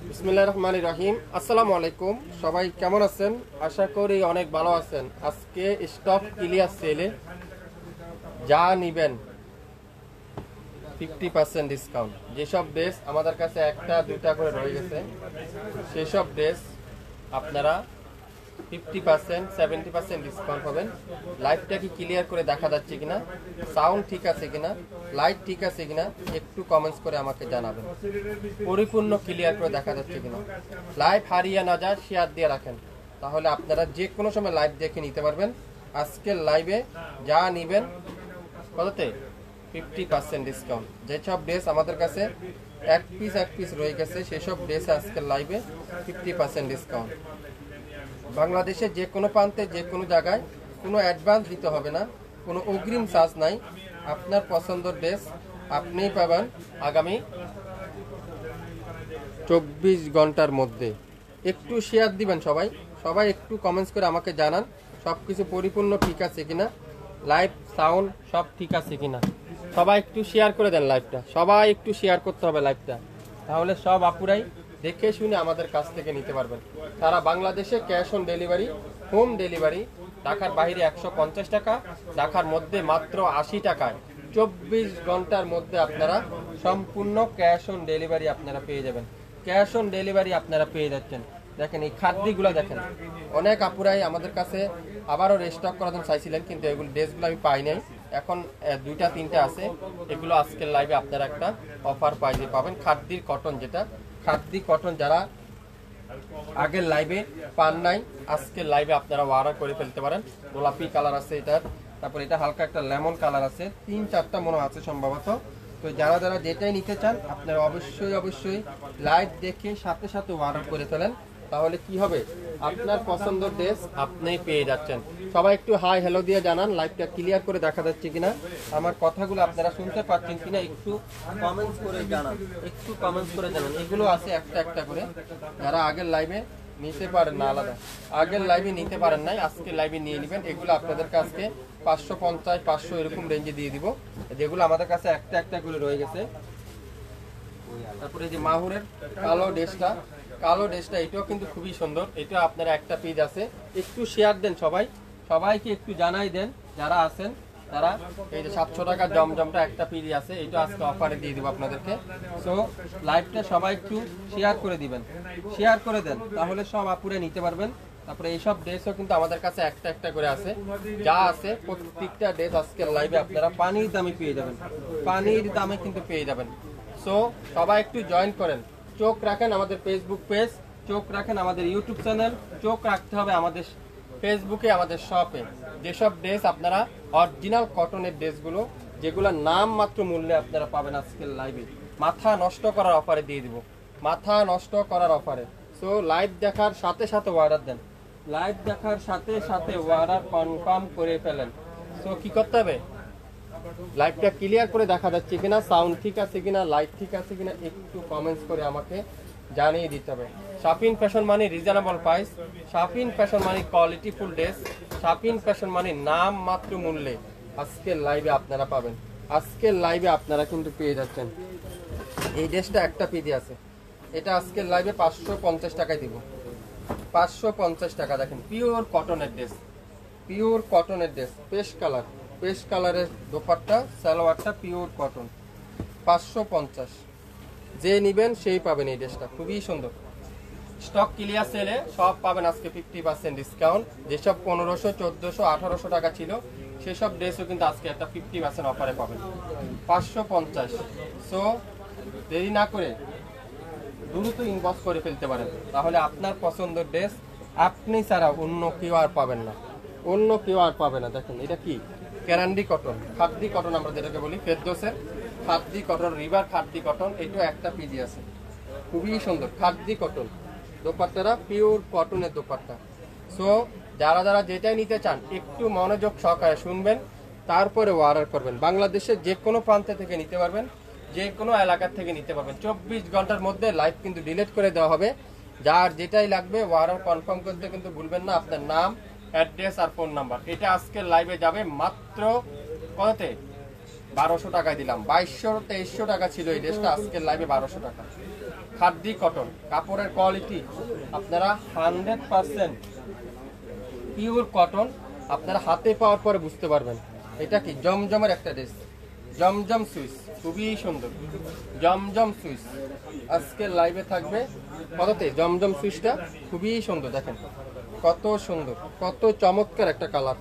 বিসমিল্লাহির রহমানির রহিম। আসসালামু আলাইকুম, সবাই কেমন আছেন? আশা করি অনেক ভালো আছেন। আজকে স্টক ক্লিয়ার সেলে যা নিবেন 50% ডিসকাউন্ট। যেসব ড্রেস আমাদের কাছে একটা দুটা করে রয়ে গেছে সেসব ড্রেস আপনারা 50% 70% ডিসকাউন্ট পাবেন। লাইভটা কি ক্লিয়ার করে দেখা যাচ্ছে কিনা, সাউন্ড ঠিক আছে কিনা, লাইট ঠিক আছে কিনা একটু কমেন্টস করে আমাকে জানাবেন। পরিপূর্ণ ক্লিয়ার করে দেখা যাচ্ছে কিনা। লাইভ হারিয়ে না যায়, শেয়ার দিয়ে রাখেন, তাহলে আপনারা যে কোনো সময় লাইভ দেখে নিতে পারবেন। আজকের লাইভে যা নেবেন কততে 50% ডিসকাউন্ট। যেসব ড্রেস আমাদের কাছে এক পিস রয়ে গেছে সেসব ড্রেস আজকের লাইভে 50% ডিসকাউন্ট। বাংলাদেশের যে কোনো প্রান্তে যে কোনো জায়গায় কোনো অ্যাডভান্স দিতে হবে না, কোনো অগ্রিম চার্জ নাই। আপনার পছন্দের ড্রেস আপনিই পাবেন আগামী 24 ঘন্টার মধ্যে। একটু শেয়ার দিবেন সবাই, সবাই একটু কমেন্টস করে আমাকে জানান সব কিছু পরিপূর্ণ ঠিক আছে কিনা, লাইভ সাউন্ড সব ঠিক আছে কিনা। সবাই একটু শেয়ার করে দেন লাইভটা, সবাই একটু শেয়ার করতে হবে লাইভটা, তাহলে সব আপুরাই দেখে শুনে আমাদের কাছ থেকে নিতে পারবেন। সারা বাংলাদেশে cash on delivery, home delivery. ঢাকার বাইরে 150 টাকা, ঢাকার মধ্যে মাত্র 80 টাকায় 24 ঘন্টার মধ্যে আপনারা সম্পূর্ণ ক্যাশ অন ডেলিভারি আপনারা পেয়ে যাবেন। ক্যাশ অন ডেলিভারি আপনারা পেয়ে যাচ্ছেন। দেখেন এই খাদ্যগুলো দেখেন, অনেক আপুরাই আমাদের কাছে আবারও রিস্টক করার জন্য চাইছিলেন, কিন্তু এগুলো ড্রেসগুলো আমি পাই নাই। এখন দুইটা তিনটা আছে, এগুলো আজকের লাইভে আপনারা একটা অফার প্রাইজে পাবেন। খাদ্যির কটন, যেটা খাদ্যি কটন যারা আগের লাইভে পান নাই, আজকের লাইভে আপনারা অর্ডার করে ফেলতে পারেন। গোলাপি কালার আছে এটার, তারপর এটা হালকা একটা লেমন কালার আছে, 3-4টা মনে আছে সম্ভবত। তো যারা যারা যেটাই নিতে চান আপনারা অবশ্যই লাইভ দেখে সাথে সাথে অর্ডার করে ফেলেন, তাহলে কি হবে আপনার পছন্দের ড্রেস আপনি পেয়ে যাচ্ছেন। সবাই একটু হাই হ্যালো দিয়ে জানান লাইভটা ক্লিয়ার করে দেখা যাচ্ছে কিনা, আমার কথাগুলো আপনারা শুনতে পাচ্ছেন কিনা একটু কমেন্টস করে জানান, একটু কমেন্টস করে জানান। এগুলো আছে একটা একটা করে, যারা আগের লাইভে নিতে পারেন না, আলাদা আগের লাইভে নিতে পারেন নাই, আজকের লাইভে নিয়ে নেবেন। এগুলো আপনাদের কাছে 550 500 এরকম রেঞ্জে দিয়ে দিব, যেগুলো আমাদের কাছে একটা একটা করে রয়ে গেছে। তারপরে যে মাহুরের কালো ড্রেসটা এটাও কিন্তু খুবই সুন্দর, এটা আপনারা একটা পিস আছে। একটু শেয়ার দেন সবাইকে একটু জানাই দেন যারা আছেন তারা। এই যে 700 টাকা জমজমটা একটা পিস আছে, এটা আজকে অফারে দিয়ে দিব আপনাদেরকে। সো লাইভটা সবাই একটু শেয়ার করে দিবেন, শেয়ার করে দেন, তাহলে সব আপুরে নিতে পারবেন। তারপরে এইসব ড্রেসও কিন্তু আমাদের কাছে একটা একটা করে আছে, যা আছে প্রত্যেকটা ড্রেস আজকের লাইভে আপনারা পানির দামে পেয়ে যাবেন, পানির দামে কিন্তু পেয়ে যাবেন। সো সবাই একটু জয়েন করেন, চোখ রাখেন আমাদের ফেসবুক পেজ, চোখ রাখেন আমাদের ইউটিউব চ্যানেল, চোখ রাখতে হবে আমাদের ফেসবুকে, আমাদের শপে। যেসব ড্রেস আপনারা অরিজিনাল কটনের ড্রেসগুলো, যেগুলো নাম মাত্র মূল্যে আপনারা পাবেন আজকের লাইভে, মাথা নষ্ট করার অফারে দিয়ে দিব, মাথা নষ্ট করার অফারে। সো লাইভ দেখার সাথে সাথে অর্ডার দেন, লাইভ দেখার সাথে সাথে অর্ডার কনফার্ম করে ফেলেন। সো কি করতে হবে, লাইভটা ক্লিয়ার করে দেখা যাচ্ছে কিনা, সাউন্ড ঠিক আছে কিনা, লাইট ঠিক আছে কিনা একটু কমেন্টস করে আমাকে জানিয়ে দিতে হবে। শাপিন ফ্যাশন মানে রিজনেবল প্রাইস, শাপিন ফ্যাশন মানে কোয়ালিটি ফুল ড্রেস, শাপিন ফ্যাশন মানে নাম মাত্র মূল্যে আজকের লাইভে আপনারা পাবেন। আজকের লাইভে আপনারা কিন্তু পেয়ে যাচ্ছেন। এই ড্রেসটা একটা পিডি আছে, এটা আজকের লাইভে 550 টাকায় দিব, 550 টাকা। দেখেন পিওর কটনের ড্রেস, পিওর কটনের ড্রেস, পেস্ট কালারের দোপাট্টা, সালোয়ারটা পিওর কটন, 550। যে নিবেন সেই পাবেন এই ড্রেসটা, খুবই সুন্দর। স্টক ক্লিয়ার সেলে সব পাবেন আজকে 50% ডিসকাউন্ট। যেসব 1500 1400 1800 টাকা ছিল সেসব ড্রেসও কিন্তু আজকে একটা 50% অফারে পাবেন, 550। সো দেরি না করে দ্রুত ইনবক্স করে ফেলতে পারেন, তাহলে আপনার পছন্দের ড্রেস আপনি ছাড়া অন্য কেউ আর পাবেন না, অন্য কেউ আর পাবে না। দেখেন এটা কি ক্যারান্ডি কটন, খাদ্যি কটন আমরা যেটাকে বলি, ফেরদৌসের খাদ্যি কটন, রিভার খাদ্যি কটন, এটা একটা পিজি আছে, খুবই সুন্দর খাদ্যি কটন। দোপাট্টারা পিওর কটনের দোপাট্টা। সো যারা যারা যেটাই নিতে চান একটু মনোযোগ সহকারে শুনবেন, তারপরে অর্ডার করবেন। বাংলাদেশের যে কোনো প্রান্ত থেকে নিতে পারবেন, যে কোনো এলাকা থেকে নিতে পারবেন। 24 ঘন্টার মধ্যে লাইভ কিন্তু ডিলিট করে দেওয়া হবে, যার যেটাই লাগবে অর্ডার কনফার্ম করতে কিন্তু ভুলবেন না, আপনার নাম, অ্যাড্রেস আর ফোন নাম্বার। এটা আজকের লাইভে যাবে মাত্র কততে? 1200 টাকায় দিলাম। 2200-2300 টাকা ছিল এই ড্রেসটা, আজকের লাইভে 1200 টাকা। খাদ্দি কটন, কাপড়ের কোয়ালিটি আপনারা 100% পিওর কটন, আপনারা হাতে পাওয়ার পরে বুঝতে পারবেন। এটা কি জমজমের একটা ড্রেস, জমজম সুইস, খুবই সুন্দর জমজম সুইস। আজকের লাইভে থাকবে কততে? জমজম সুইসটা খুবই সুন্দর, দেখেন কত সুন্দর, কত চমৎকার একটা কালার,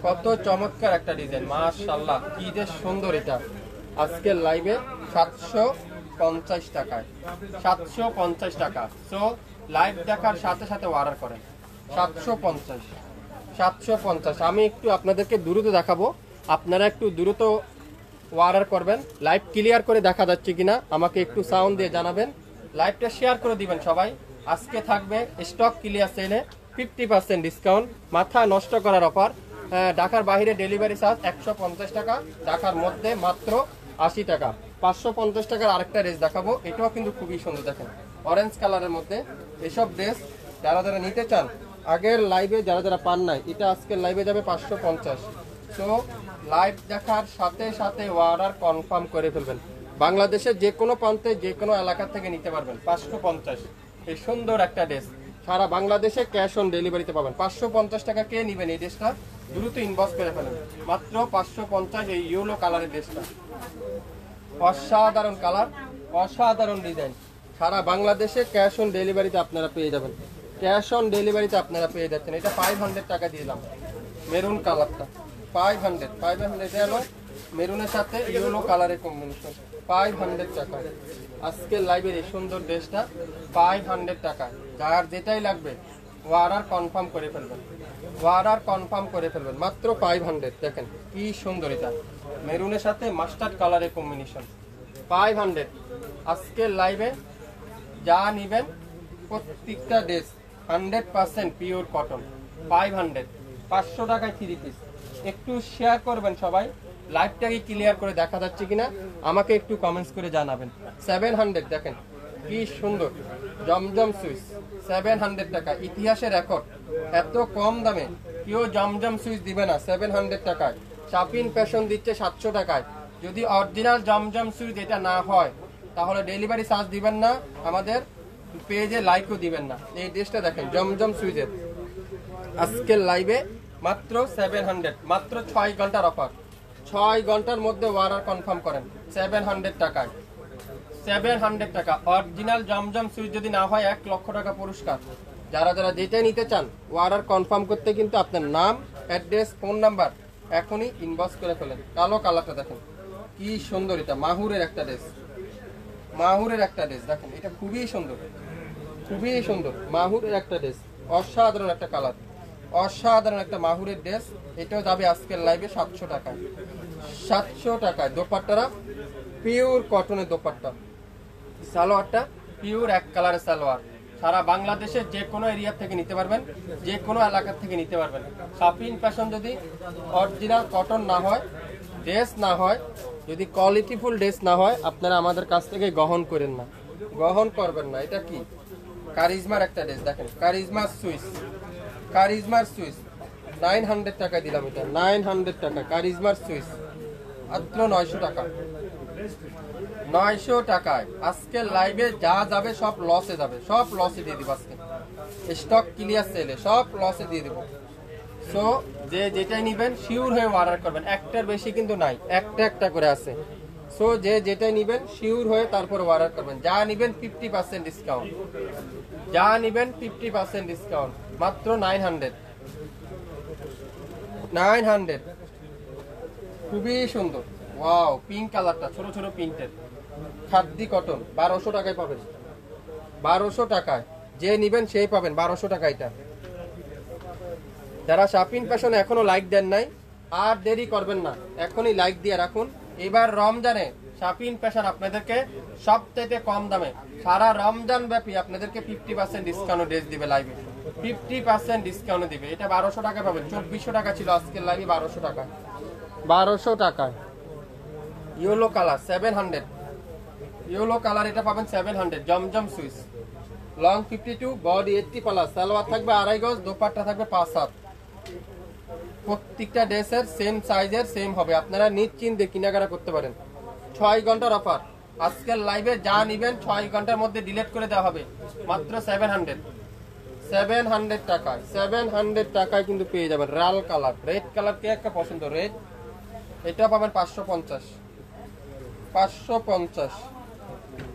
কত চমৎকার একটা ডিজাইন, মাশাআল্লাহ কি যে সুন্দর। এটা আজকের লাইভে 750 টাকায়, 750 টাকা। সো লাইভ দেখার সাথে সাথে অর্ডার করেন। 750, 750। আমি একটু আপনাদেরকে দ্রুত দেখাবো, আপনারা একটু দ্রুত অর্ডার করবেন। লাইভ ক্লিয়ার করে দেখা যাচ্ছে কিনা আমাকে একটু সাউন্ড দিয়ে জানাবেন। লাইভটা শেয়ার করে দিবেন সবাই। আজকে থাকবে স্টক ক্লিয়ার সেলে 50% ডিসকাউন্ট, মাথা নষ্ট করার অফার। ঢাকার বাইরে ডেলিভারি চার্জ 150 টাকা, ঢাকার মধ্যে মাত্র 80 টাকা। 550 টাকার আরেকটা ড্রেস দেখাবো, এটাও কিন্তু খুবই সুন্দর, দেখেন অরেঞ্জ কালারের মধ্যে। এসব ড্রেস যারা যারা নিতে চান, আগের লাইভে যারা যারা পান নাই, এটা আজকের লাইভে যাবে 550। সো লাইভ দেখার সাথে সাথে অর্ডার কনফার্ম করে ফেলবেন। বাংলাদেশের যে কোনো প্রান্তে যে কোনো এলাকা থেকে নিতে পারবেন। 550 এই সুন্দর একটা ড্রেস, সারা বাংলাদেশে ক্যাশ অন ডেলিভারিতে পাবেন। 550 টাকা কে নেবেন এই ড্রেসটা? দ্রুত ইনবক্স করে ফেলেন। মাত্র 550 এই ইয়েলো কালারের ড্রেসটা, অসাধারণ কালার, অসাধারণ ডিজাইন। সারা বাংলাদেশে ক্যাশ অন ডেলিভারিতে আপনারা পেয়ে যাবেন, ক্যাশ অন ডেলিভারিতে আপনারা পেয়ে যাচ্ছেন। এটা 500 টাকা দিলাম, মেরুন কালারটা 500 হলো মেরুনের সাথে ইয়েলো কালারের কম্বিনেশন, 500 টাকা। আজকের লাইভের এই সুন্দর ড্রেসটা 500 টাকা। যার যেটাই লাগবে অর্ডার কনফার্ম করে ফেলবেন, অর্ডার কনফার্ম করে ফেলবেন। মাত্র 500। দেখেন কি সুন্দর, এটা মেরুনের সাথে মাস্টার্ড কালারের কম্বিনেশন, 500। আজকের লাইভে যা নেবেন প্রত্যেকটা ড্রেস 100% পিওর কটন, 500। 500 টাকায় 3 পিস। একটু শেয়ার করবেন সবাই, লাইভটাকে ক্লিয়ার করে দেখা যাচ্ছে কিনা আমাকে একটু কমেন্টস করে জানাবেন। 700, দেখেন কি সুন্দর জমজম সুইচ, 700 টাকা। ইতিহাসের রেকর্ড, এত কম দামে কেউ জমজম সুইচ দিবে না 700 টাকায়। শাপিন ফ্যাশন দিচ্ছে 700 টাকায়। যদি অরিজিনাল জমজম সুইচ এটা না হয় তাহলে ডেলিভারি চার্জ দিবেন না, আমাদের পেজে লাইকও দিবেন না। এই ড্রেসটা দেখেন জমজম সুইচের, আজকের লাইভে মাত্র 700, মাত্র 6 ঘন্টার অফার। 6 ঘন্টার মধ্যে অর্ডার কনফার্ম করেন 700 টাকায়, 700 টাকা। অরিজিনাল জমজম সুইচ যদি না হয় 1 লক্ষ টাকা পুরস্কার। যারা যারা যেটাই নিতে চান অর্ডার কনফার্ম করতে কিন্তু আপনার নাম, অ্যাড্রেস, ফোন নাম্বার এখনই ইনবক্স করে ফেলেন। কালো কালারটা দেখেন কি সুন্দর, এটা মাহুরের একটা ড্রেস, মাহুরের একটা ড্রেস দেখেন, এটা খুবই সুন্দর, খুবই সুন্দর মাহুরের একটা ড্রেস, অসাধারণ একটা কালার, অসাধারণ একটা মাহুরের ড্রেস। এটাও যাবে আজকের লাইভে 700 টাকায়, 700 টাকায়। দোপাট্টারা পিওর কটনের দোপাট্টা, সালোয়ারটা পিওর এক কালারের সালোয়ার। সারা বাংলাদেশের যে কোনো এরিয়া থেকে নিতে পারবেন, যে কোনো এলাকা থেকে নিতে পারবেন। শাপিন ফ্যাশন যদি অরিজিনাল কটন না হয়, ড্রেস না হয়, যদি কোয়ালিটিফুল ড্রেস না হয়, আপনারা আমাদের কাছ থেকে গ্রহণ করেন না, গ্রহণ করবেন না। এটা কি কারিজমার একটা ড্রেস, দেখেন কারিজমার সুইস, কারিজমার সুইস 900 টাকা দিলাম। এটা 900 টাকা কারিজমার সুইস, মাত্র 900 টাকা, 900 টাকায়। আজকে লাইভে যা যাবে সব লসে যাবে, সব লসে দিয়ে দিব আজকে। স্টক ক্লিয়ার সেলে সব লসে দিয়ে দিব। সো যে যেটাই নেবেন শিওর হয়ে অর্ডার করবেন, একটার বেশি কিন্তু নাই, একটা একটা করে আছে। সো যে যেটাই নেবেন শিওর হয়ে তারপর অর্ডার করবেন। যা নেবেন 50% ডিসকাউন্ট, যা নেবেন 50% ডিসকাউন্ট, মাত্র 900, 900। খুবই সুন্দর, ওয়াও পিঙ্ক কালারটা, ছোট ছোট প্রিন্টের, খাদ্দি কটন 1200 টাকায় পাবেন, 1200 টাকায়। যে নেবেন সেই পাবেন 1200 টাকা। এটা যারা শাপিন ফ্যাশনে এখনো লাইক দেন নাই আর দেরি করবেন না, এখনই লাইক দিয়ে রাখুন। এবার রমজানে শাপিন ফ্যাশন আপনাদেরকে সবথেকে কম দামে সারা রমজান ব্যাপী আপনাদেরকে 50% ডিসকাউন্ট ড্রেস দিবে লাইভে, 50% ডিসকাউন্ট দিবে। এটা 1200 টাকা পাবেন, 2400 টাকা ছিল আজকের লাইভে 1200 টাকা, 1200 টাকায়। ইয়েলো কালার 700, ইয়েলো কালার এটা পাবেন 700, জমজম সুইচ লং 52, বডি 80 প্লাস, সালোয়ার থাকবে 2.5 গজ, দোপাট্টা থাকবে 5/7। প্রত্যেকটা ড্রেসের সেম সাইজের সেম হবে, আপনারা নিশ্চিন্তে কেনাকাটা করতে পারেন। 6 ঘন্টার অফার, আজকের লাইভে যা নিবেন 6 ঘন্টার মধ্যে ডিলিট করে দেওয়া হবে, মাত্র 700 টাকায়। 700 টাকায় কিন্তু পেয়ে যাবেন। লাল কালার, রেড কালার কে একটা পছন্দ, রেড, এটা পাবেন 550।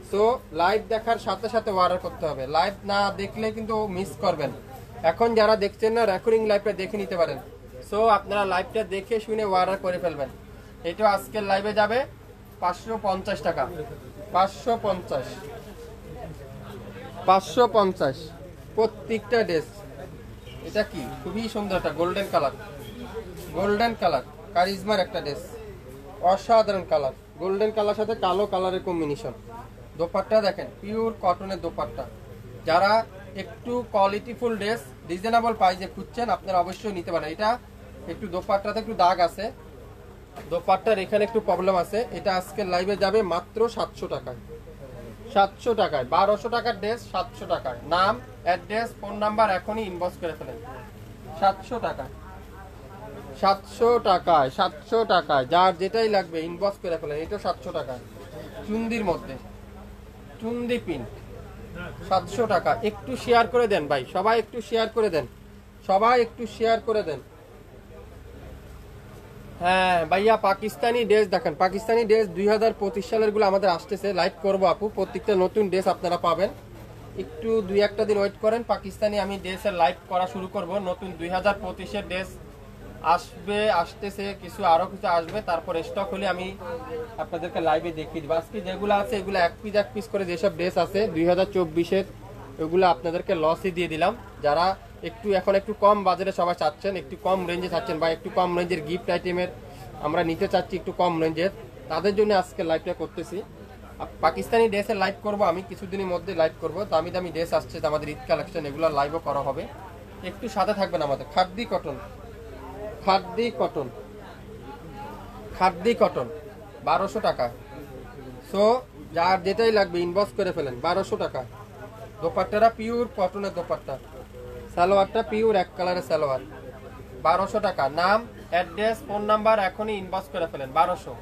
সো লাইভ দেখার সাথে সাথে অর্ডার করতে হবে, লাইভ না দেখলে কিন্তু মিস করবেন। এখন যারা দেখছেন না, রেকর্ডিং লাইভটা দেখে নিতে পারেন। সো আপনারা লাইভটা দেখে শুনে অর্ডার করে ফেলবেন। এটা আজকের লাইভে যাবে 550 টাকা, 550 প্রত্যেকটা ড্রেস। এটা কি খুবই সুন্দর, একটা গোল্ডেন কালার, কারিজমার একটা ড্রেস, অসাধারণ কালার, গোল্ডেন কালার সাথে কালো কালারের কম্বিনেশন। দোপাট্টা দেখেন, পিওর কটনের দোপাট্টা। যারা একটু কোয়ালিটিফুল ড্রেস রিজনেবল প্রাইসে খুঁজছেন, আপনারা অবশ্যই নিতে পারেন। এটা একটু দোপাট্টাতে একটু দাগ আছে, দোপাট্টার এখানে একটু প্রবলেম আছে। এটা আজকের লাইভে যাবে মাত্র 700 টাকায়। 700 টাকায় 1200 টাকার ড্রেস 700 টাকায়। নাম, অ্যাড্রেস, ফোন নাম্বার এখনই ইনবক্স করে ফেলেন। 700 টাকায়, 700 টাকায় যার যেটাই লাগবে ইনবক্স করে ফেলেন। এটা 700 টাকায়, চুন্দির মধ্যে, চুন্দি পিন, 700 টাকা। একটু শেয়ার করে দেন ভাই, সবাই একটু শেয়ার করে দেন। হ্যাঁ ভাইয়া, পাকিস্তানি ড্রেস দেখেন, পাকিস্তানি ড্রেস 2025 সালের গুলো আমাদের আসতেছে, লাইভ করবো আপু। প্রত্যেকটা নতুন ড্রেস আপনারা পাবেন, একটু 2-1টা দিন ওয়েট করেন। পাকিস্তানি আমি ড্রেসের লাইভ করা শুরু করব। নতুন 2025-এর ড্রেস আসতেছে, আরো কিছু আসবে। তারপর স্টক হলে আমি আপনাদেরকে লাইভে দেখিয়ে দিব। আজকে যেগুলো আছে এগুলো এক পিস করে যেসব ড্রেস আছে 2024-এর, ওগুলো আপনাদেরকে লসই দিয়ে দিলাম। যারা এখন একটু কম বাজারে সবাই চাচ্ছেন, একটু কম রেঞ্জে চাচ্ছেন, বা একটু কম রেঞ্জের গিফট আইটেমের আমরা নিতে চাচ্ছি একটু কম রেঞ্জের, তাদের জন্য আজকে লাইভটা করতেছি। পাকিস্তানি ড্রেসের লাইভ করব আমি, কিছুদিনের মধ্যে লাইভ করব। দামি দামি ড্রেস আসছে আমাদের ঈদ কালেকশন, এগুলো লাইভও করা হবে। একটু সাথে থাকবেন আমাদের। খাদ্দি কটন 1200 টাকা। সো যার যেটাই লাগবে ইনবক্স করে ফেলেন, 1200 টাকা। দোপাট্টাটা পিওর কটনের দোপাট্টা, সালোয়ারটা পিওর এক কালারের সালোয়ার, 1200 টাকা। নাম, অ্যাড্রেস, ফোন নাম্বার এখনই ইনবক্স করে ফেলেন, 1200।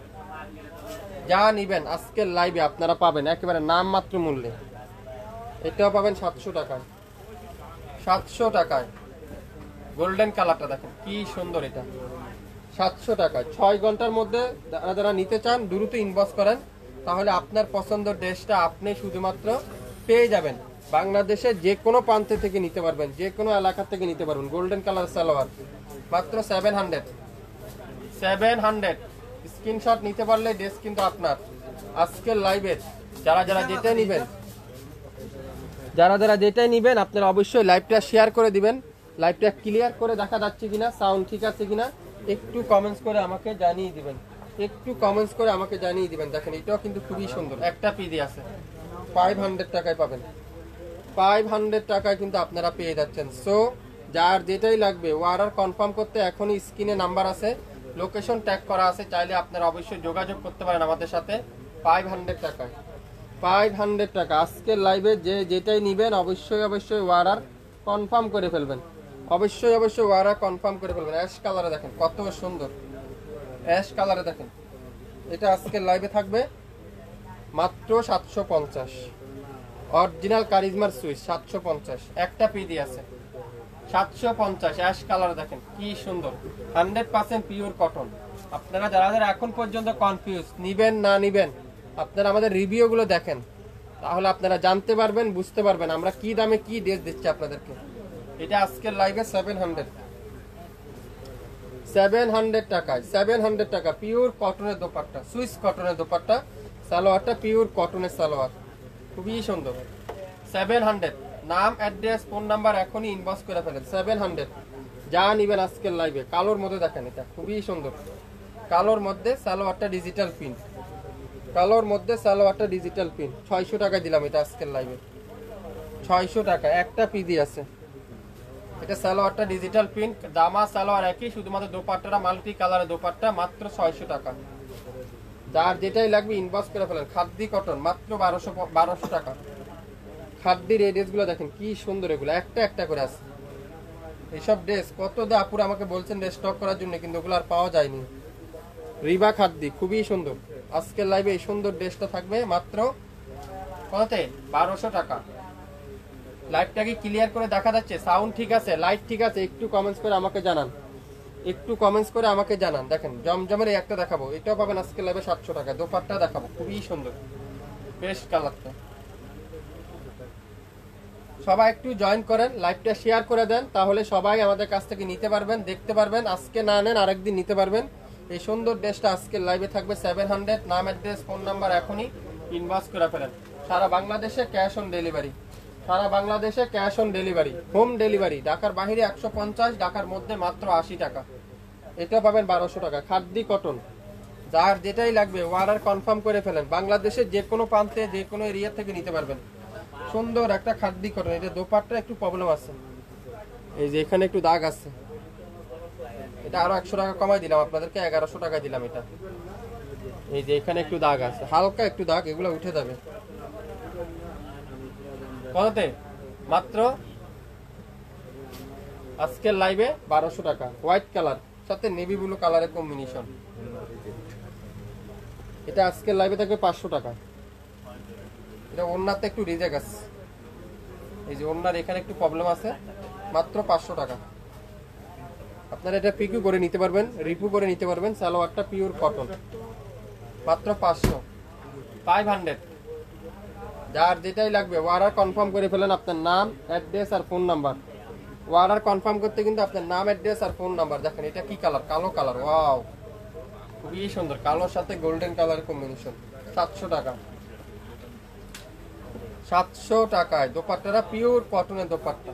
যা নিবেন আজকের লাইভে আপনারা পাবেন একেবারে নাম মাত্র মূল্যে। এটাও পাবেন 700 টাকায়, 700 টাকায়। গোল্ডেন কালারটা দেখেন কি সুন্দর, এটা 700 টাকায়। 6 ঘন্টার মধ্যে যারা নিতে চান দ্রুত ইনবক্স করেন, তাহলে আপনার পছন্দের ড্রেসটা আপনি শুধুমাত্র পেয়ে যাবেন। বাংলাদেশের যে কোনো প্রান্ত থেকে নিতে পারবেন, যে কোনো এলাকা থেকে নিতে পারবেন। গোল্ডেন কালার সালোয়ার, মাত্র 700। স্ক্রিনশট নিতে পারলে ড্রেস কিন্তু আপনার। আজকের লাইভের যারা যেটাই নিবেন আপনারা অবশ্যই লাইভটা শেয়ার করে দিবেন। লাইভটা ক্লিয়ার করে দেখা যাচ্ছে কিনা, সাউন্ড ঠিক আছে কিনা একটু কমেন্টস করে আমাকে জানিয়ে দিবেন। দেখেন এটাও কিন্তু খুবই সুন্দর, একটা পিদি আছে, 500 টাকায় পাবেন। 500 টাকায় কিন্তু আপনারা পেয়ে যাচ্ছেন। সো যার যেটাই লাগবে অর্ডার কনফার্ম করতে এখনই স্ক্রিনে নাম্বার আছে, লোকেশন ট্যাগ করা আছে, চাইলে আপনারা অবশ্যই যোগাযোগ করতে পারেন আমাদের সাথে। 500 টাকায়, 500 টাকা। আজকের লাইভে যেটাই নিবেন অবশ্যই অর্ডার কনফার্ম করে ফেলবেন, অবশ্যই অর্ডার কনফার্ম করে ফেলবেন। অ্যাশ কালারে দেখেন কত সুন্দর, অ্যাশ কালারে দেখেন। এটা আজকের লাইভে থাকবে মাত্র 750। অরিজিনাল কারিজমার সুইচ 750, একটা পিডি আছে 750। অ্যাশ কালার দেখেন কি সুন্দর, 100% পিওর কটন। আপনারা যারা এখন পর্যন্ত কনফিউজ নিবেন না নিবেন, আপনারা আমাদের রিভিউগুলো দেখেন, তাহলে আপনারা জানতে পারবেন, বুঝতে পারবেন আমরা কি দামে কি ড্রেস দিচ্ছি আপনাদেরকে। এটা আজকের লাইভে 700 টাকায়, 700 টাকা। পিওর কটনের দোপাট্টা, সুইস কটনের দোপাট্টা, সালোয়ারটা পিওর কটনের সালোয়ার, খুবই সুন্দর। 700। নাম, অ্যাড্রেস, ফোন নাম্বার এখনই ইনবক্স করে ফেলেন। 700 যা নিবেন আজকের লাইভে। কালোর মধ্যে দেখেন, এটা খুবই সুন্দর, কালোর মধ্যে সালোয়ারটা ডিজিটাল প্রিন্ট, 600 টাকায় দিলাম এটা আজকের লাইভে। 600 টাকা, একটা পিদি আছে। এটা সালোয়ারটা ডিজিটাল প্রিন্ট, জামা সালোয়ার একই, শুধুমাত্র দোপাট্টাটা মাল্টি কালারের দোপাট্টা, মাত্র 600 টাকা। যার যেটাই লাগবে ইনবক্স করে ফেলেন। খাদ্দি কটন মাত্র 1200 টাকা। খাদ্যের এই ড্রেসগুলো দেখেন কি সুন্দর, এগুলো একটা একটা করে আছে। এইসব ড্রেস কত দে আপুরা আমাকে বলছেন স্টক করার জন্য, কিন্তু ওগুলো আর পাওয়া যায়নি। রিবা খাদ্যি খুবই সুন্দর। আজকের লাইভে এই সুন্দর ড্রেসটা থাকবে মাত্র কততে? 1200 টাকা। লাইভটা কি ক্লিয়ার করে দেখা যাচ্ছে? সাউন্ড ঠিক আছে, লাইট ঠিক আছে? একটু কমেন্টস করে আমাকে জানান, একটু কমেন্টস করে আমাকে জানান। দেখেন জমজমের এই একটা দেখাবো, এটাও পাবেন আজকে লাইভে 700 টাকা। দোপাট্টা দেখাবো, খুবই সুন্দর বেস্ট কালারটা। সবাই একটু জয়েন করেন, লাইভটা শেয়ার করে দেন, তাহলে সবাই আমাদের কাছ থেকে নিতে পারবেন, দেখতে পারবেন। আজকে না নেন আরেকদিন নিতে পারবেন। এই সুন্দর ড্রেসটা আজকের লাইভে থাকবে 700। নাম, অ্যাড্রেস, ফোন নাম্বার এখনই ইনবক্স করে ফেলেন। সারা বাংলাদেশে ক্যাশ অন ডেলিভারি, সারা বাংলাদেশে cash on delivery, home delivery. ঢাকার বাইরে 150, ঢাকার মধ্যে মাত্র 80 টাকা। এটা পাবেন 1200 টাকা। খাদ্যি কটন, যার যেটাই লাগবে অর্ডার কনফার্ম করে ফেলেন। বাংলাদেশের যে কোনো প্রান্তে যে কোনো এরিয়া থেকে নিতে পারবেন। সুন্দর একটা খাদ্যি কটন। এটা দোপাট্টা একটু প্রবলেম আছে, এই যে এখানে একটু দাগ আছে। এটা আরো 100 টাকা কমাই দিলাম আপনাদেরকে, 1100 টাকা দিলাম এটা। এই যে এখানে একটু দাগ আছে, হালকা একটু দাগ, এগুলো উঠে যাবে। কততে? মাত্র আজকের লাইভে 1200 টাকা। হোয়াইট কালার সাথে নেভি ব্লু কালারের কম্বিনেশন। এটা আজকের লাইভে থাকবে 500 টাকা। এটা ওন্নাতে একটু রিজেক্ট আছে, এই যে ওন্নার এখানে একটু প্রবলেম আছে। মাত্র 500 টাকা। আপনারা এটা পিকু করে নিতে পারবেন, রিপু করে নিতে পারবেন। সালোয়ারটা পিওর কটন, মাত্র 500। যার যেটাই লাগবে অর্ডার কনফার্ম করে ফেলেন। আপনার নাম, অ্যাড্রেস আর ফোন নাম্বার। অর্ডার কনফার্ম করতে কিন্তু আপনার নাম, অ্যাড্রেস আর ফোন নাম্বার। দেখেন এটা কি কালার? কালো কালার। ওয়াও, খুবই সুন্দর। কালোর সাথে গোল্ডেন কালার কম্বিনেশন। 700 টাকা। 700 টাকায় দোপাট্টাটা পিওর কটনের দোপাট্টা।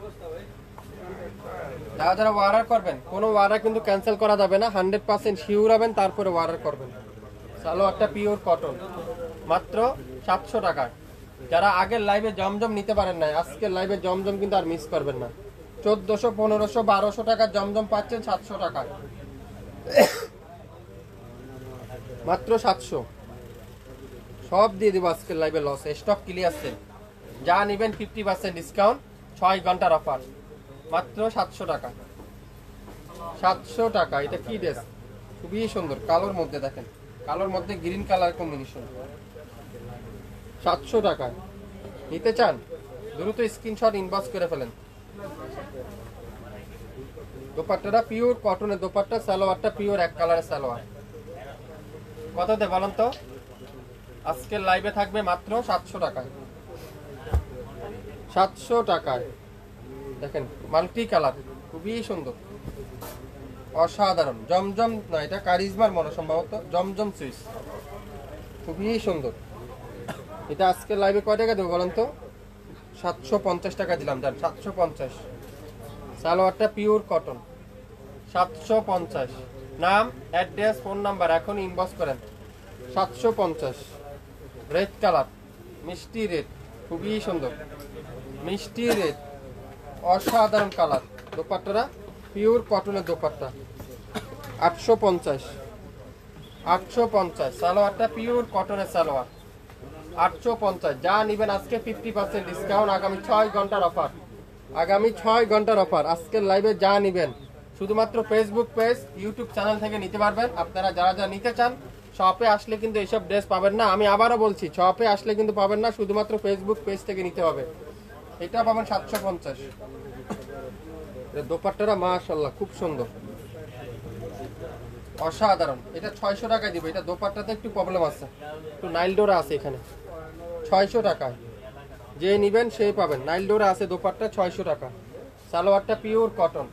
যারা যারা অর্ডার করবেন, কোনো অর্ডার কিন্তু ক্যান্সেল করা যাবে না। 100% শিওর হবেন, তারপরে অর্ডার করবেন। সালোয়ারটা পিওর কটন, মাত্র 700 টাকায়। যারা আগের লাইভে জমজম নিতে পারেন নাই, আজকের লাইভে জমজম কিন্তু আর মিস করবেন না। 1400, 1500, 1200 টাকার জমজম পাচ্ছেন 700 টাকায়, মাত্র 700। সব দিয়ে দেবো আজকের লাইভে লস। স্টক ক্লিয়ার সেল, যা নেবেন 50% ডিসকাউন্ট, 6 ঘন্টার অফার, মাত্র 700 টাকা। 700 টাকা। এটা কি ড্রেস? খুবই সুন্দর, কালোর মধ্যে দেখেন, কালোর মধ্যে গ্রিন কালার কম্বিনেশন। 700 টাকা। নিতে চান দ্রুত স্ক্রিনশট ইনবক্স করে ফেলেন। দোপাট্টাটা পিওর কটনের দোপাট্টা, সালোয়ারটা পিওর এক কালারের সালোয়ার। কততে বলেন তো? আজকের লাইভে থাকবে মাত্র 700 টাকায়। 700 টাকায় দেখেন, মাল্টি কালার, খুবই সুন্দর, অসাধারণ। জমজম না, এটা কারিজমার মনে সম্ভবত, জমজম সুইস, খুবই সুন্দর। এটা আজকের লাইভে কয় টাকা দেবো বলেন তো? 750 টাকা দিলাম। যান 750। সালোয়ারটা পিওর কটন, 750। নাম, অ্যাড্রেস, ফোন নাম্বার এখন ইনবক্স করেন। 750। রেড কালার, মিষ্টি রেড, খুবই সুন্দর মিষ্টি রেড, অসাধারণ কালার। দোপাট্টাটা পিওর কটনের দোপাট্টা, 850। 850। সালোয়ারটা পিওর কটনের সালোয়ার, 850। যা নিবেন আজকে 50% ডিসকাউন্ট, আগামী 6 ঘন্টার অফার, আগামী 6 ঘন্টার অফার। আজকের লাইভে যা নিবেন শুধুমাত্র ফেসবুক পেজ, ইউটিউব চ্যানেল থেকে নিতে পারবেন। আপনারা যারা যারা নিতে চান শপে আসলে কিন্তু এইসব ড্রেস পাবেন না। আমি আবারও বলছি, শপে আসলে কিন্তু পাবেন না, শুধুমাত্র ফেসবুক পেজ থেকে নিতে হবে। এটা পাবেন 750। দোপাট্টাটা মাশাআল্লাহ খুব সুন্দর, অসাধারণ। এটা 600 টাকায় দিব। এটা দোপাট্টাতে একটু প্রবলেম আছে, একটু নাইল ডোরা আছে এখানে। 600 টাকায় যে নিবেন সেই পাবেন। নাইল ডোরা আছে দোপাট্টা, 600 টাকা। সালোয়ারটা পিওর কটন।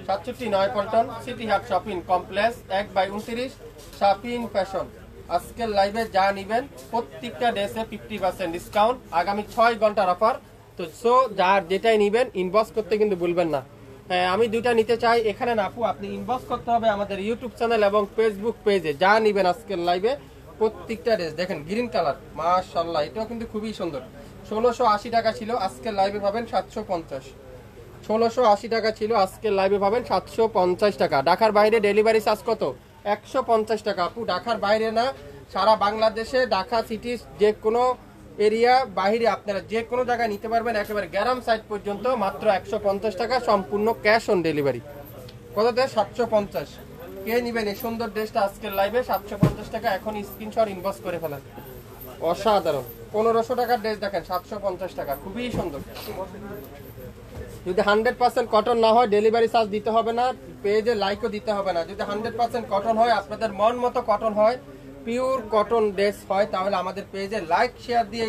67 নয়াপল্টন সিটি হাট শপিং কমপ্লেক্স, 1/29 শপিং ফ্যাশন। আজকের লাইভে যা নিবেন প্রত্যেকটা ড্রেসে 50% ডিসকাউন্ট, আগামী 6 ঘন্টার অফার। তো সো যার যেটাই নিবেন ইনবক্স করতে কিন্তু ভুলবেন না। হ্যাঁ, আমি দুইটা নিতে চাই, এখানে না আপু, আপনি ইনবক্স করতে হবে আমাদের ইউটিউব চ্যানেল এবং ফেসবুক পেজে। যা নিবেন আজকের লাইভে প্রত্যেকটা ড্রেস দেখেন গ্রিন কালার, মাশাআল্লাহ, এটাও কিন্তু খুবই সুন্দর। 1680 টাকা ছিল, আজকের লাইভে পাবেন 750। 1680 টাকা ছিল, আজকের লাইভে পাবেন 750 টাকা। ঢাকার বাইরে ডেলিভারি চার্জ কত? 150 টাকা। আপু ঢাকার বাইরে না, সারা বাংলাদেশে ঢাকা সিটি যে কোনো এরিয়া বাইরে আপনারা যে কোনো জায়গায় নিতে পারবেন, একেবারে গ্রাম সাইড পর্যন্ত মাত্র 150 টাকা, সম্পূর্ণ ক্যাশ অন ডেলিভারি। কততে? 750। কে নেবেন এই সুন্দর ড্রেসটা আজকের লাইভে? 750 টাকা। এখন স্ক্রিনশট ইনবক্স করে ফেলেন। অসাধারণ 1500 টাকার ড্রেস দেখেন, 750 টাকা, খুবই সুন্দর। যদি 100% কটন না হয় ডেলিভারি চার্জ দিতে হবে না, পেজে লাইকও দিতে হবে না। যদি 100% কটন হয়, আপনাদের মন মতো কটন হয়, পিওর কটন ড্রেস হয়, তাহলে আমাদের পেজে লাইক শেয়ার দিয়ে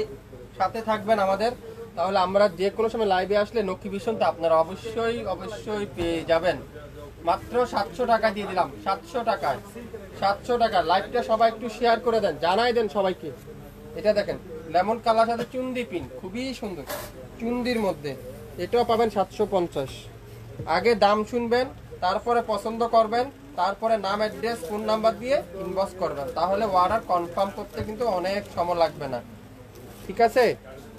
সাথে থাকবেন আমাদের। তাহলে আমরা যে কোনো সময় লাইভে আসলে নোটিফিকেশনটা আপনারা অবশ্যই পেয়ে যাবেন। মাত্র 700 টাকা দিয়ে দিলাম, 700 টাকায়, 700 টাকা। লাইভটা সবাই একটু শেয়ার করে দেন, জানাই দেন সবাইকে। এটা দেখেন লেমন কালার সাথে চুন্দি পিন, খুবই সুন্দর চুন্দির মধ্যে। এটাও পাবেন 750। আগে দাম শুনবেন, তারপরে পছন্দ করবেন, তারপরে নাম অ্যাড্রেস ফোন নাম্বার দিয়ে ইনবক্স করবেন, তাহলে অর্ডার কনফার্ম করতে কিন্তু অনেক সময় লাগবে না। ঠিক আছে,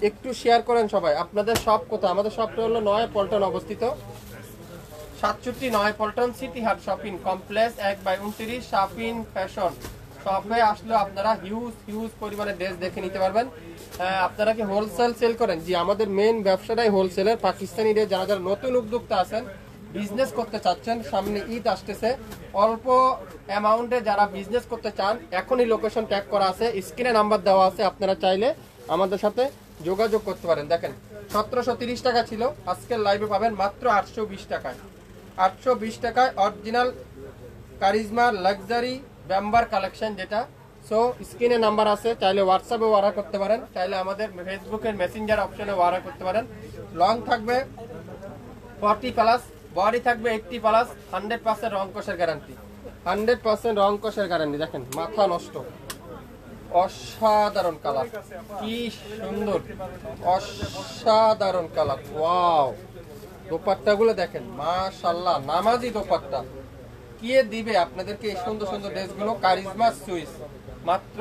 একটু শেয়ার করেন সবাই। আপনাদের শপ কোথায়? আমাদের শপটা হলো নয়াপল্টন অবস্থিত, 67 নয়াপল্টন সিটি হাট শপিং কমপ্লেক্স 1/29 শাফিন ফ্যাশন। শপে আসলে আপনারা হিউজ পরিমাণে ড্রেস দেখে নিতে পারবেন। আপনারা কি হোলসেল সেল করেন? জি, আমাদের মেইন ব্যবসাটাই হোলসেলের। পাকিস্তানি ড্রেস যারা যারা নতুন উদ্যোক্তা আছেন, বিজনেস করতে চাচ্ছেন, সামনে ঈদ আসতেছে, অল্প অ্যামাউন্টে যারা বিজনেস করতে চান, এখনই লোকেশন ট্যাগ করা আছে, স্ক্রিনে নাম্বার দেওয়া আছে, আপনারা চাইলে আমাদের সাথে যোগাযোগ করতে পারেন। দেখেন 1730 টাকা ছিল, আজকের লাইভে পাবেন মাত্র 820 টাকায়। 820 টাকায় অরিজিনাল কারিজমা লাক্সারি ব্যাম্বার কালেকশন যেটা। সো স্ক্রিনে নাম্বার আছে, চাইলে হোয়াটসঅ্যাপে অর্ডার করতে পারেন, চাইলে আমাদের ফেসবুকের মেসেঞ্জার অপশনে অর্ডার করতে পারেন। লং থাকবে 40+, বডি থাকবে 80+, 100% রং কষের গ্যারান্টি, 100% রং কষের গ্যারান্টি। দেখেন মাথা নষ্ট, অসাধারণ কালার, কি সুন্দর, অসাধারণ কালার। ওয়াও, দোপাট্টাগুলো দেখেন, মাশাআল্লাহ, নামাজি দোপাট্টা। কে দিবে আপনাদেরকে এই সুন্দর সুন্দর ড্রেসগুলো? কারিজমা সুইস, মাত্র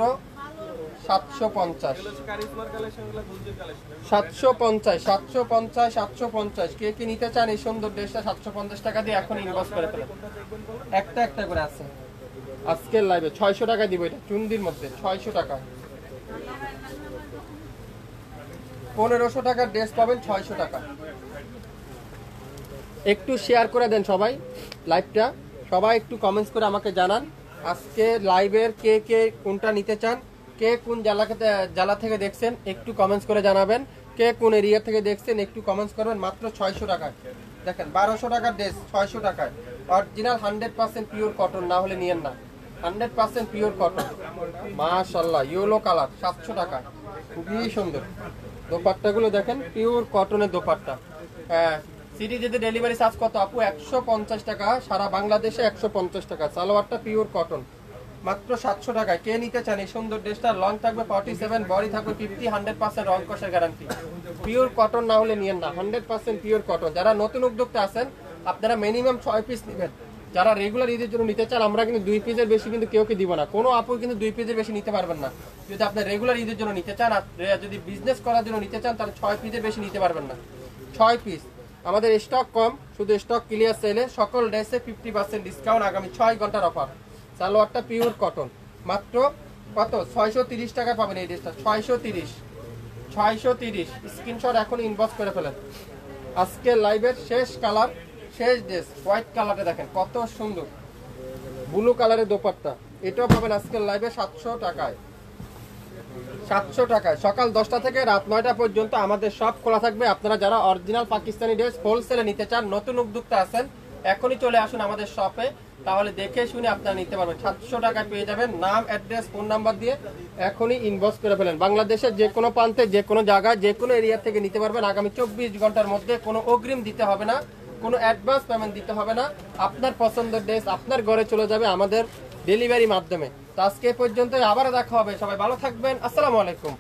750। 750 কে কে নিতে চান এই সুন্দর ড্রেসটা 750 টাকা দিয়ে? এখন ইনবক্স করে ফেলেন, একটা করে আছে। আজকের লাইভে 600 টাকা দিব, এটা চুন্দির মধ্যে 600 টাকা। 1500 টাকার ড্রেস পাবেন 600 টাকা। একটু শেয়ার করে দেন সবাই লাইভটা, সবাই একটু কমেন্টস করে আমাকে জানান আজকে লাইভের কে কে কোনটা নিতে চান, কে কোন জেলা থেকে দেখছেন একটু কমেন্টস করে জানাবেন, কে কোন এরিয়া থেকে দেখছেন একটু কমেন্টস করবেন। মাত্র 600 টাকায় দেখেন, 1200 টাকার ড্রেস 600 টাকায়। অরিজিনাল 100% পিওর কটন, না হলে নিয়েন না, 100% পিওর কটন। মাশাআল্লাহ, ইয়েলো কালার, 700 টাকা, খুবই সুন্দর। দোপাট্টাগুলো দেখেন, পিওর কটনের দোপাট্টা। হ্যাঁ, সিটি যেতে ডেলিভারি চার্জ কত আপু? 150 টাকা, সারা বাংলাদেশে 150 টাকা। সালোয়ারটা পিওর কটন, মাত্র 700 টাকায়। কে নিতে চান এই সুন্দর ড্রেসটা? লং থাকবে 47, বডি থাকবে 50, 100% রং কষের গ্যারান্টি। পিওর কটন না হলে নিয়েন না, 100% পিওর কটন। যারা নতুন উদ্যোক্তা আছেন, আপনারা মিনিমাম 6 পিস নেবেন। যারা রেগুলার ঈদের জন্য নিতে চান, আমরা কিন্তু 2 পিসের বেশি কিন্তু কেউ দিব না, কোনো আপু কিন্তু 2 পিসের বেশি নিতে পারবেন না। যদি আপনি রেগুলার ঈদের জন্য নিতে চান, যদি বিজনেস করার জন্য নিতে চান, তাহলে 6 পিসের বেশি নিতে পারবেন না। 6 পিস, আমাদের স্টক কম, শুধু স্টক ক্লিয়ার সেলে সকল ড্রেসে 50% ডিসকাউন্ট, আগামী 6 ঘন্টার অফার। সালোয়ারটা পিওর কটন, মাত্র কত? 630 টাকা পাবেন এই ড্রেসটা, 630। স্ক্রিনশট এখন ইনবক্স করে ফেলেন। আজকে লাইভের শেষ কালার, শেষ ড্রেস, হোয়াইট কালারে দেখেন কত সুন্দর, ব্লু কালারের দোপাট্টা। এটাও পাবেন আজকের লাইভে 700 টাকায়। 700 টাকায়। সকাল 10টা থেকে রাত 9টা পর্যন্ত আমাদের সব খোলা থাকবে। আপনারা যারা অরিজিনাল পাকিস্তানি ড্রেস হোলসেলে নিতে চান, নতুন উদ্যোক্তা আছেন, এখনই চলে আসুন আমাদের শপে, তাহলে দেখে শুনে আপনারা নিতে পারবেন। 700 টাকায় পেয়ে যাবেন। নাম, অ্যাড্রেস, ফোন নাম্বার দিয়ে এখনই ইনবক্স করে ফেলেন। বাংলাদেশের যে কোনো প্রান্তে, যে কোনো জায়গায়, যে কোনো এরিয়া থেকে নিতে পারবেন। আগামী 24 ঘন্টার মধ্যে কোনো অগ্রিম দিতে হবে না, কোনো অ্যাডভান্স পেমেন্ট দিতে হবে না। আপনার পছন্দের ড্রেস আপনার ঘরে চলে যাবে আমাদের ডেলিভারি মাধ্যমে। তো আজকে পর্যন্ত, আবার দেখা হবে। সবাই ভালো থাকবেন, আসসালামু আলাইকুম।